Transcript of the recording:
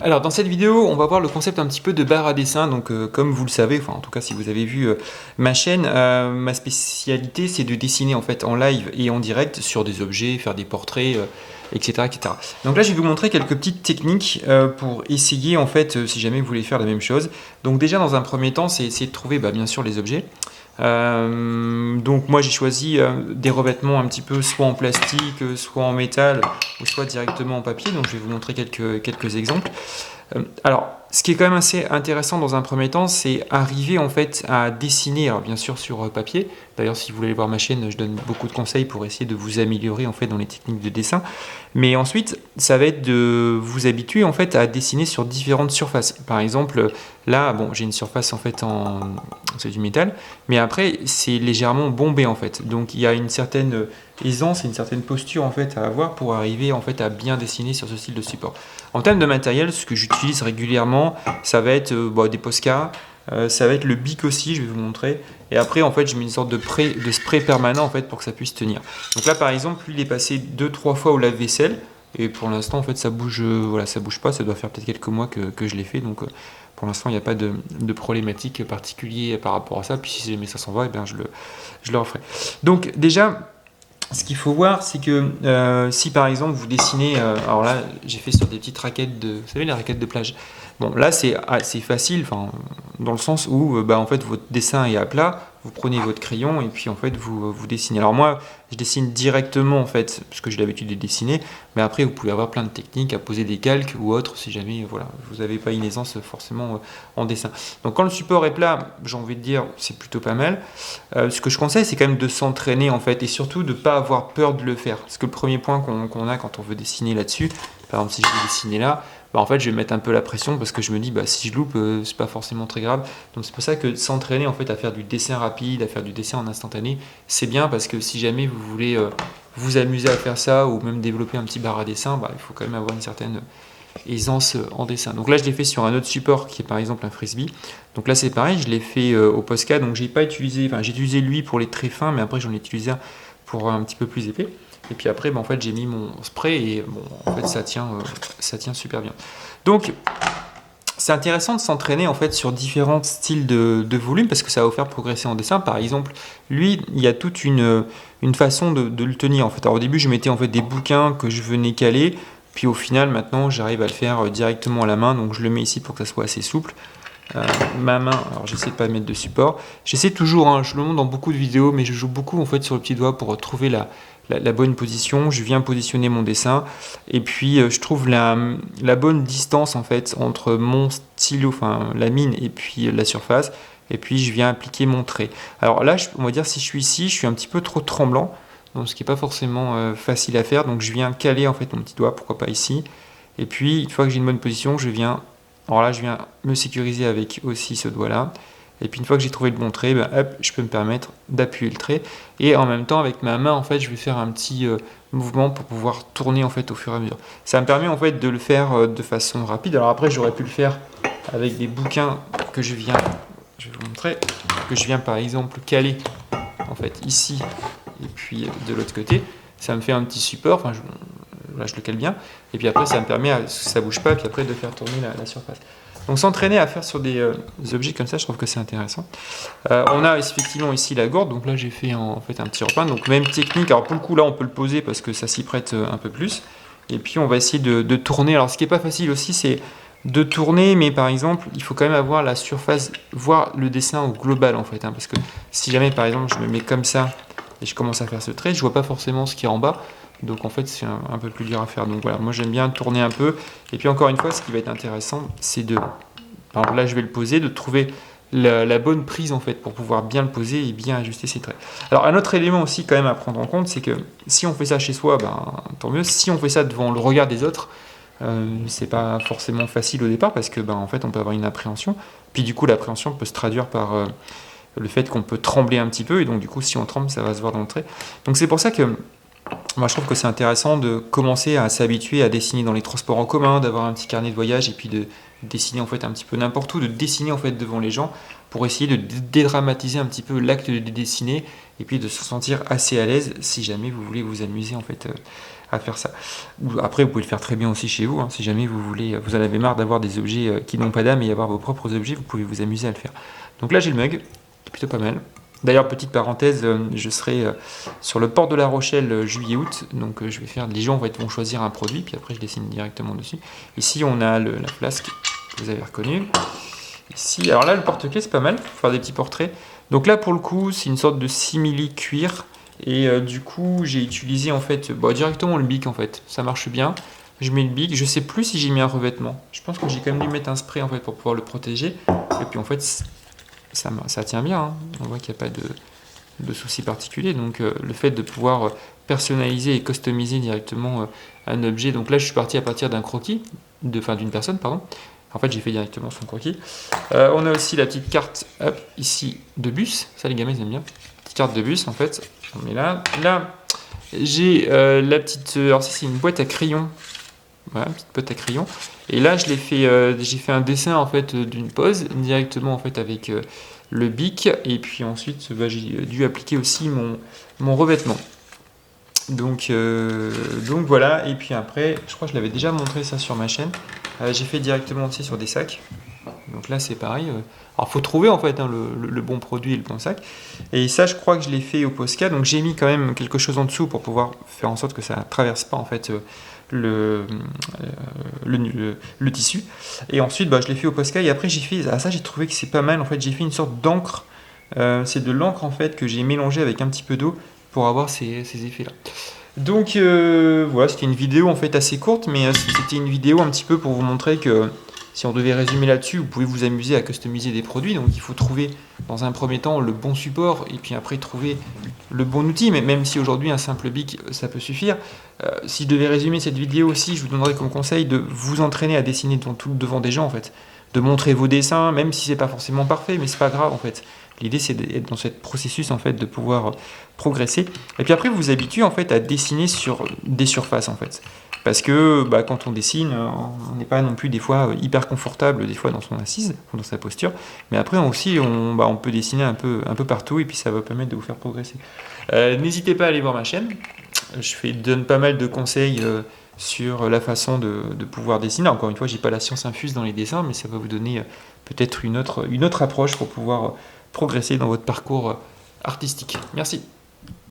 Alors dans cette vidéo, on va voir le concept un petit peu de barre à dessin. Donc comme vous le savez, enfin en tout cas si vous avez vu ma chaîne, ma spécialité c'est de dessiner en fait en live et en direct sur des objets, faire des portraits, etc., etc. Donc là je vais vous montrer quelques petites techniques pour essayer en fait si jamais vous voulez faire la même chose. Donc déjà dans un premier temps, c'est essayer de trouver bien sûr les objets. Donc moi j'ai choisi des revêtements un petit peu soit en plastique, soit en métal, ou soit directement en papier. Donc je vais vous montrer quelques exemples. Alors, ce qui est quand même assez intéressant dans un premier temps, c'est arriver en fait à dessiner, alors bien sûr sur papier. D'ailleurs, si vous voulez voir ma chaîne, je donne beaucoup de conseils pour essayer de vous améliorer en fait dans les techniques de dessin. Mais ensuite, ça va être de vous habituer en fait à dessiner sur différentes surfaces. Par exemple, là, bon, j'ai une surface en fait c'est du métal, mais après c'est légèrement bombé en fait. Donc il y a une certaine aisance et une certaine posture en fait à avoir pour arriver en fait à bien dessiner sur ce style de support. En termes de matériel, ce que j'utilise régulièrement, ça va être des Posca, ça va être le bic aussi, je vais vous montrer. Et après, en fait, je mets une sorte de spray permanent en fait pour que ça puisse tenir. Donc là, par exemple, lui, il est passé 2-3 fois au lave-vaisselle. Et pour l'instant, en fait, ça bouge, voilà, ça bouge pas. Ça doit faire peut-être quelques mois que je l'ai fait. Donc pour l'instant, il n'y a pas de problématique particulière par rapport à ça. Puis si jamais ça s'en va, eh bien, je le referai. Donc déjà, ce qu'il faut voir, c'est que si par exemple vous dessinez, alors là j'ai fait sur des petites raquettes vous savez les raquettes de plage. Bon là c'est assez facile, dans le sens où en fait votre dessin est à plat, vous prenez votre crayon et puis en fait vous dessinez. Alors moi je dessine directement en fait parce que j'ai l'habitude de dessiner, mais après vous pouvez avoir plein de techniques à poser des calques ou autres si jamais voilà vous n'avez pas une aisance forcément en dessin. Donc quand le support est plat, j'ai envie de dire c'est plutôt pas mal. Ce que je conseille, c'est quand même de s'entraîner en fait, et surtout de ne pas avoir peur de le faire. Parce que le premier point qu'on a quand on veut dessiner là-dessus, par exemple si je vais dessiner là, en fait je vais mettre un peu la pression parce que je me dis si je loupe, c'est pas forcément très grave. Donc c'est pour ça que s'entraîner en fait à faire du dessin rapide, à faire du dessin en instantané, c'est bien parce que si jamais vous voulez vous amuser à faire ça ou même développer un petit bar à dessin, il faut quand même avoir une certaine aisance en dessin. Donc là je l'ai fait sur un autre support qui est par exemple un frisbee. Donc là c'est pareil, je l'ai fait au Posca, donc j'ai utilisé lui pour les très fins, mais après j'en ai utilisé un pour un petit peu plus épais. Et puis après en fait j'ai mis mon spray et en fait ça tient super bien. Donc c'est intéressant de s'entraîner en fait sur différents styles de volume parce que ça va vous faire progresser en dessin. Par exemple, lui, il y a toute une façon de le tenir en fait. Alors au début, je mettais en fait des bouquins que je venais caler, puis au final, maintenant, j'arrive à le faire directement à la main. Donc je le mets ici pour que ça soit assez souple. Ma main, alors j'essaie de pas mettre de support. J'essaie toujours, je le montre dans beaucoup de vidéos, mais je joue beaucoup en fait sur le petit doigt pour trouver la bonne position. Je viens positionner mon dessin et puis je trouve la bonne distance en fait entre mon stylo, enfin la mine et puis la surface. Et puis je viens appliquer mon trait. Alors là, on va dire si je suis ici, je suis un petit peu trop tremblant, donc ce qui n'est pas forcément facile à faire. Donc je viens caler en fait mon petit doigt, pourquoi pas ici. Et puis une fois que j'ai une bonne position, alors là, je viens me sécuriser avec aussi ce doigt-là. Et puis une fois que j'ai trouvé le bon trait, hop, je peux me permettre d'appuyer le trait. Et en même temps, avec ma main, en fait, je vais faire un petit mouvement pour pouvoir tourner en fait au fur et à mesure. Ça me permet en fait de le faire de façon rapide. Alors après, j'aurais pu le faire avec des bouquins je vais vous montrer, que je viens par exemple caler en fait ici et puis de l'autre côté. Ça me fait un petit support. Là, je le cale bien. Et puis après, ça me permet, ça bouge pas, puis après de faire tourner la surface. Donc s'entraîner à faire sur des objets comme ça, je trouve que c'est intéressant. On a effectivement ici la gourde, donc là j'ai fait en fait un petit repeint, donc même technique. Alors pour le coup là on peut le poser parce que ça s'y prête un peu plus. Et puis on va essayer de tourner. Alors ce qui est pas facile aussi c'est de tourner, mais par exemple il faut quand même avoir la surface, voir le dessin au global en fait, parce que si jamais par exemple je me mets comme ça et je commence à faire ce trait, je vois pas forcément ce qui est en bas. Donc en fait c'est un peu plus dur à faire. Donc voilà, moi j'aime bien tourner un peu. Et puis encore une fois, ce qui va être intéressant, c'est par exemple là je vais le poser, de trouver la bonne prise en fait pour pouvoir bien le poser et bien ajuster ses traits. Alors un autre élément aussi quand même à prendre en compte, c'est que si on fait ça chez soi, tant mieux. Si on fait ça devant le regard des autres, c'est pas forcément facile au départ parce que en fait on peut avoir une appréhension. Puis du coup l'appréhension peut se traduire par le fait qu'on peut trembler un petit peu et donc du coup si on tremble ça va se voir dans le trait. Donc c'est pour ça que moi, je trouve que c'est intéressant de commencer à s'habituer à dessiner dans les transports en commun, d'avoir un petit carnet de voyage et puis de dessiner en fait un petit peu n'importe où, de dessiner en fait devant les gens pour essayer de dédramatiser un petit peu l'acte de dessiner et puis de se sentir assez à l'aise si jamais vous voulez vous amuser en fait à faire ça. Ou après, vous pouvez le faire très bien aussi chez vous, hein, si jamais vous voulez, vous en avez marre d'avoir des objets qui n'ont pas d'âme et avoir vos propres objets, vous pouvez vous amuser à le faire. Donc là, j'ai le mug, qui est plutôt pas mal. D'ailleurs, petite parenthèse, je serai sur le port de La Rochelle juillet-août, donc je vais faire, les gens vont choisir un produit, puis après je dessine directement dessus. Ici, on a la flasque que vous avez reconnue. Ici, alors là, le porte-clés, c'est pas mal, pour faire des petits portraits. Donc là, pour le coup, c'est une sorte de simili-cuir, et du coup, j'ai utilisé en fait directement le bic en fait, ça marche bien. Je mets le bic, je sais plus si j'ai mis un revêtement. Je pense que j'ai quand même dû mettre un spray en fait pour pouvoir le protéger. Et puis en fait, ça tient bien, hein. On voit qu'il n'y a pas de souci particulier. Donc le fait de pouvoir personnaliser et customiser directement un objet. Donc là, je suis parti à partir d'un croquis, d'une personne, pardon. En fait, j'ai fait directement son croquis. On a aussi la petite carte, hop, ici, de bus. Ça, les gamins, ils aiment bien. Petite carte de bus, en fait. On met là. Là, j'ai la petite... alors ça, c'est une boîte à crayons. Voilà, une petite boîte à crayons. Et là, j'ai fait un dessin, en fait, d'une pose, directement, en fait, avec le bic. Et puis ensuite, j'ai dû appliquer aussi mon revêtement. Donc voilà, et puis après, je crois que je l'avais déjà montré ça sur ma chaîne, j'ai fait directement aussi sur des sacs, donc là c'est pareil, alors faut trouver en fait, hein, le bon produit et le bon sac, et ça je crois que je l'ai fait au Posca, donc j'ai mis quand même quelque chose en dessous pour pouvoir faire en sorte que ça ne traverse pas en fait le tissu, et ensuite je l'ai fait au Posca, et après ça j'ai trouvé que c'est pas mal, en fait j'ai fait une sorte d'encre, c'est de l'encre en fait que j'ai mélangé avec un petit peu d'eau, pour avoir ces effets-là. Donc voilà, c'était une vidéo en fait assez courte, mais c'était une vidéo un petit peu pour vous montrer que si on devait résumer là-dessus, vous pouvez vous amuser à customiser des produits. Donc il faut trouver dans un premier temps le bon support et puis après trouver le bon outil. Mais même si aujourd'hui un simple bic ça peut suffire, si je devais résumer cette vidéo aussi, je vous donnerais comme conseil de vous entraîner à dessiner devant des gens en fait, de montrer vos dessins, même si c'est pas forcément parfait, mais c'est pas grave en fait. L'idée, c'est d'être dans ce processus en fait, de pouvoir progresser. Et puis après, vous vous habituez en fait à dessiner sur des surfaces en fait. Parce que quand on dessine, on n'est pas non plus des fois hyper confortable des fois dans son assise, ou dans sa posture. Mais après aussi, on peut dessiner un peu partout et puis ça va permettre de vous faire progresser. N'hésitez pas à aller voir ma chaîne. Donne pas mal de conseils sur la façon de pouvoir dessiner. Encore une fois, j'ai pas la science infuse dans les dessins, mais ça va vous donner peut-être une autre approche pour pouvoir progresser dans votre parcours artistique. Merci.